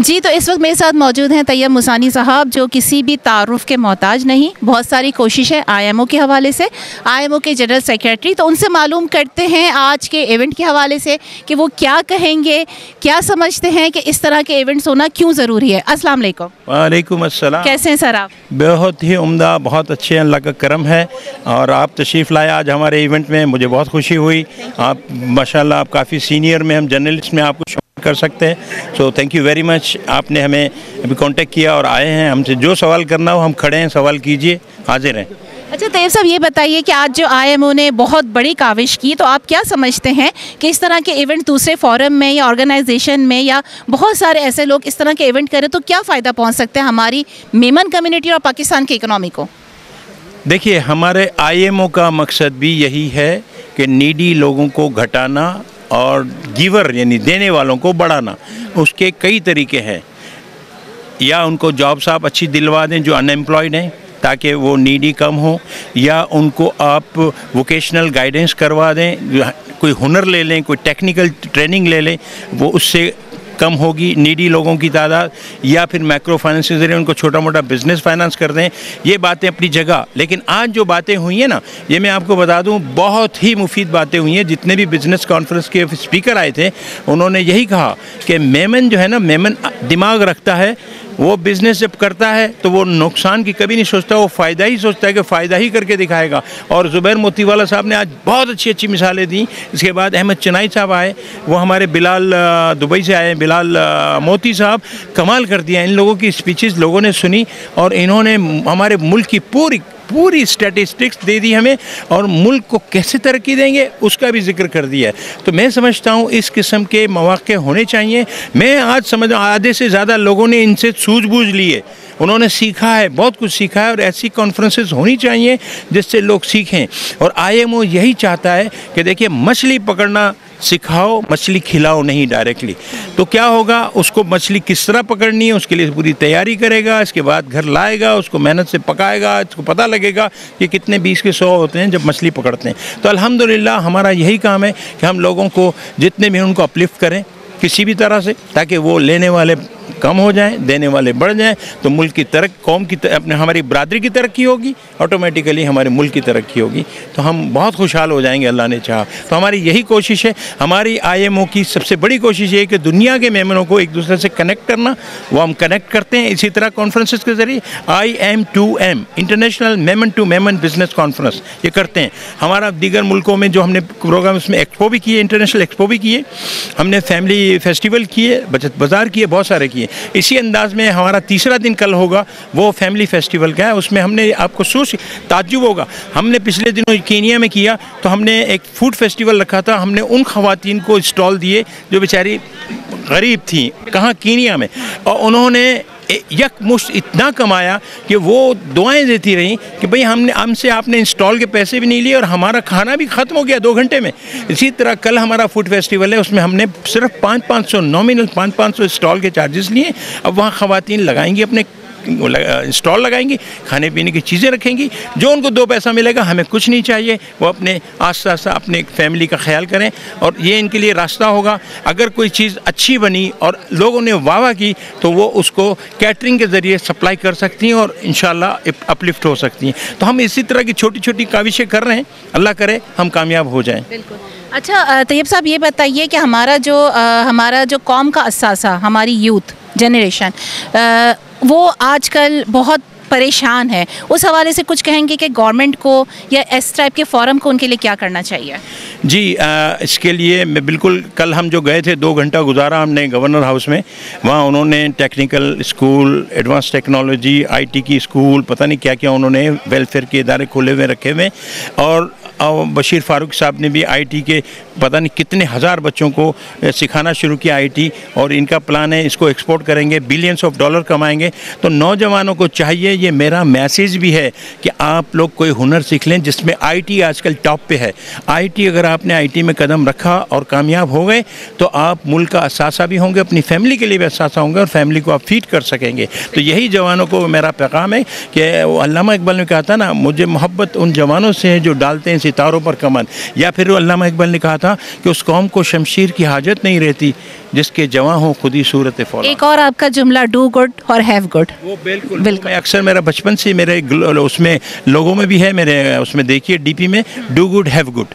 जी, तो इस वक्त मेरे साथ मौजूद हैं तैयब मुसानी साहब, जो किसी भी तारुफ के मोहताज नहीं। बहुत सारी कोशिश है आईएमओ के हवाले से, आईएमओ के जनरल सेक्रेटरी, तो उनसे मालूम करते हैं आज के इवेंट के हवाले से कि वो क्या कहेंगे, क्या समझते हैं कि इस तरह के इवेंट्स होना क्यों ज़रूरी है। अस्सलाम वालेकुम। वालेकुम अस्सलाम। कैसे हैं सर आप? बहुत ही उम्दा, बहुत अच्छे, अल्लाह का करम है और आप तशरीफ़ लाए आज हमारे इवेंट में, मुझे बहुत खुशी हुई। आप माशाल्लाह आप काफ़ी सीनियर में, हम जर्नलिस्ट में आपको कर सकते हैं, so thank you very much. आपने हमें अभी कांटेक्ट किया और आए हैं, हमसे जो सवाल करना हो हम खड़े हैं, सवाल कीजिए, हाजिर हैं। अच्छा तैयब साहब, ये बताइए कि आज जो आईएमओ ने बहुत बड़ी काविश की, तो आप क्या समझते हैं कि इस तरह के इवेंट दूसरे फोरम में या ऑर्गेनाइजेशन में या बहुत सारे ऐसे लोग इस तरह के इवेंट करें तो क्या फ़ायदा पहुंच सकता है हमारी मेमन कम्युनिटी और पाकिस्तान की इकनॉमी को? देखिए, हमारे आईएमओ का मकसद भी यही है कि नीडी लोगों को घटाना और गिवर यानी देने वालों को बढ़ाना। उसके कई तरीके हैं, या उनको जॉब्स आप अच्छी दिलवा दें जो अनएम्प्लॉयड हैं ताकि वो नीडी कम हो, या उनको आप वोकेशनल गाइडेंस करवा दें, कोई हुनर ले लें, कोई टेक्निकल ट्रेनिंग ले लें, वो उससे कम होगी नीडी लोगों की तादाद, या फिर माइक्रो फाइनेंस के ज़रिए उनको छोटा मोटा बिजनेस फाइनेंस कर दें। ये बातें अपनी जगह, लेकिन आज जो बातें हुई हैं ना, ये मैं आपको बता दूं बहुत ही मुफीद बातें हुई हैं। जितने भी बिजनेस कॉन्फ्रेंस के स्पीकर आए थे उन्होंने यही कहा कि मेमन जो है ना, मेमन दिमाग रखता है, वो बिज़नेस जब करता है तो वो नुकसान की कभी नहीं सोचता, वो फ़ायदा ही सोचता है कि फ़ायदा ही करके दिखाएगा। और ज़ुबैर मोतीवाला साहब ने आज बहुत अच्छी अच्छी मिसालें दी। इसके बाद अहमद चनाई साहब आए, वो हमारे बिलाल दुबई से आए, बिलाल मोती साहब, कमाल कर दिया। इन लोगों की स्पीचेस लोगों ने सुनी और इन्होंने हमारे मुल्क की पूरी स्टैटिस्टिक्स दे दी हमें, और मुल्क को कैसे तरक्की देंगे उसका भी जिक्र कर दिया है। तो मैं समझता हूँ इस किस्म के मौक़े होने चाहिए। मैं आज समझ आधे से ज़्यादा लोगों ने इनसे सूझबूझ ली है, उन्होंने सीखा है, बहुत कुछ सीखा है, और ऐसी कॉन्फ्रेंसेस होनी चाहिए जिससे लोग सीखें। और आईएमओ यही चाहता है कि देखिए, मछली पकड़ना सिखाओ, मछली खिलाओ नहीं डायरेक्टली। तो क्या होगा, उसको मछली किस तरह पकड़नी है उसके लिए पूरी तैयारी करेगा, इसके बाद घर लाएगा, उसको मेहनत से पकाएगा, इसको पता लगेगा कि कितने 20 के 100 होते हैं जब मछली पकड़ते हैं। तो अल्हम्दुलिल्लाह हमारा यही काम है कि हम लोगों को जितने भी उनको अपलिफ्ट करें किसी भी तरह से, ताकि वो लेने वाले कम हो जाएं, देने वाले बढ़ जाएं, तो मुल्क की कौम की अपने हमारी बरादरी की तरक्की होगी, ऑटोमेटिकली हमारे मुल्क की तरक्की होगी, तो हम बहुत खुशहाल हो जाएंगे अल्लाह ने चाहा। तो हमारी यही कोशिश है, हमारी आईएमओ की सबसे बड़ी कोशिश ये है कि दुनिया के मेमनों को एक दूसरे से कनेक्ट करना, वो हम कनेक्ट करते हैं इसी तरह कॉन्फ्रेंसेस के ज़रिए। IM2M international Memon to Memon business conference ये करते हैं। हमारा दीगर मुल्कों में जो हमने प्रोग्राम, इसमें एक्सपो भी किए, इंटरनेशनल एक्सपो भी किए, हमने फैमिली फेस्टिवल किए, बचत बाज़ार किए, बहुत सारे किए। इसी अंदाज में हमारा तीसरा दिन कल होगा, वो फैमिली फेस्टिवल का है। उसमें हमने, आपको सोच ताज्जुब होगा, हमने पिछले दिनों कीनिया में किया, तो हमने एक फूड फेस्टिवल रखा था। हमने उन ख़वातीन को स्टॉल दिए जो बेचारी गरीब थी, कहाँ, कीनिया में, और उन्होंने यकमुश्त इतना कमाया कि वो दुआएं देती रहीं कि भाई हमसे आपने इंस्टॉल के पैसे भी नहीं लिए और हमारा खाना भी ख़त्म हो गया 2 घंटे में। इसी तरह कल हमारा फूड फेस्टिवल है, उसमें हमने सिर्फ 500 नॉमिनल 500 स्टॉल के चार्जेस लिए। अब वहाँ ख़वातीन लगाएंगी, अपने स्टॉल लगाएंगी, खाने पीने की चीज़ें रखेंगी, जो उनको 2 पैसा मिलेगा, हमें कुछ नहीं चाहिए। वो अपने आस्ता आस्ता अपने फैमिली का ख्याल करें, और ये इनके लिए रास्ता होगा। अगर कोई चीज़ अच्छी बनी और लोगों ने वाह की तो वो उसको कैटरिंग के ज़रिए सप्लाई कर सकती हैं और इंशाल्लाह अपलिफ्ट हो सकती हैं। तो हम इसी तरह की छोटी छोटी काविशें कर रहे हैं, अल्लाह करे हम कामयाब हो जाएँ। बिल्कुल। अच्छा तैयब साहब, ये बताइए कि हमारा जो कौम का असासा, हमारी यूथ जनरेशन, वो आजकल बहुत परेशान है, उस हवाले से कुछ कहेंगे कि गवर्नमेंट को या इस टाइप के फोरम को उनके लिए क्या करना चाहिए? जी, इसके लिए मैं बिल्कुल, कल हम जो गए थे 2 घंटा गुजारा हमने गवर्नर हाउस में, वहाँ उन्होंने technical school, advance technology, IT की स्कूल, पता नहीं क्या क्या उन्होंने वेलफेयर के इदारे खोले हुए रखे हुए, और बशीर फारूक साहब ने भी IT के पता नहीं कितने हज़ार बच्चों को सिखाना शुरू किया IT, और इनका प्लान है इसको एक्सपोर्ट करेंगे, बिलियंस ऑफ डॉलर कमाएंगे। तो नौजवानों को चाहिए, ये मेरा मैसेज भी है कि आप लोग कोई हुनर सीख लें जिसमें IT आजकल टॉप पे है। IT अगर आपने IT में कदम रखा और कामयाब हो गए तो आप मुल्क का असासा भी होंगे, अपनी फैमिली के लिए भी असासा होंगे, और फैमिली को आप फीड कर सकेंगे। तो यही जवानों को मेरा पैगाम है कि अल्लामा इकबाल ने कहा था ना, मुझे मोहब्बत उन जवानों से है जो डालते हैं सितारों पर कमन, या फिर अल्लामा इकबाल ने कहा था था कि उस कौम को शमशीर की हाजत नहीं रहती, जिसके जवां हो खुद ही सूरत फौला। एक और आपका जुमला, डू गुड और हैव गुड। वो बिल्कुल मैं अक्सर, मेरा बचपन से मेरे उसमें लोगों में भी है, मेरे उसमें देखिए डीपी में, डू गुड हैव गुड,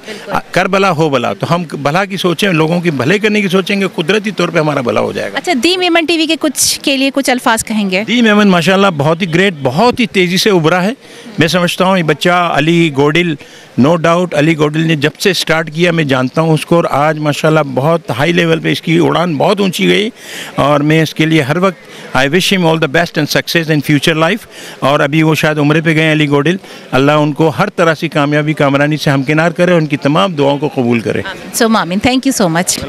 कर भला हो भला। तो हम भला की सोचें, लोगों की भले करने की सोचेंगे, कुदरती तौर पे हमारा भला हो जाएगा। अच्छा, दी मेमन टीवी के के लिए कुछ अल्फाज कहेंगे? दी मेमन माशाल्लाह बहुत ही ग्रेट, बहुत ही तेज़ी से उभरा है। मैं समझता हूँ ये बच्चा अली गोडिल, नो डाउट अली गोडिल ने जब से स्टार्ट किया मैं जानता हूँ उसको, और आज माशाल्लाह बहुत हाई लेवल पे इसकी उड़ान बहुत ऊंची गई, और मैं इसके लिए हर वक्त I wish him all the best and success in future life. और अभी वो शायद उम्र पे गए अली गोडिल, अल्लाह उनको हर तरह से कामयाबी कामरानी से हमकिनार करे, उनकी तमाम दुआओं को कबूल करे। सो मामीन, थैंक यू सो मच।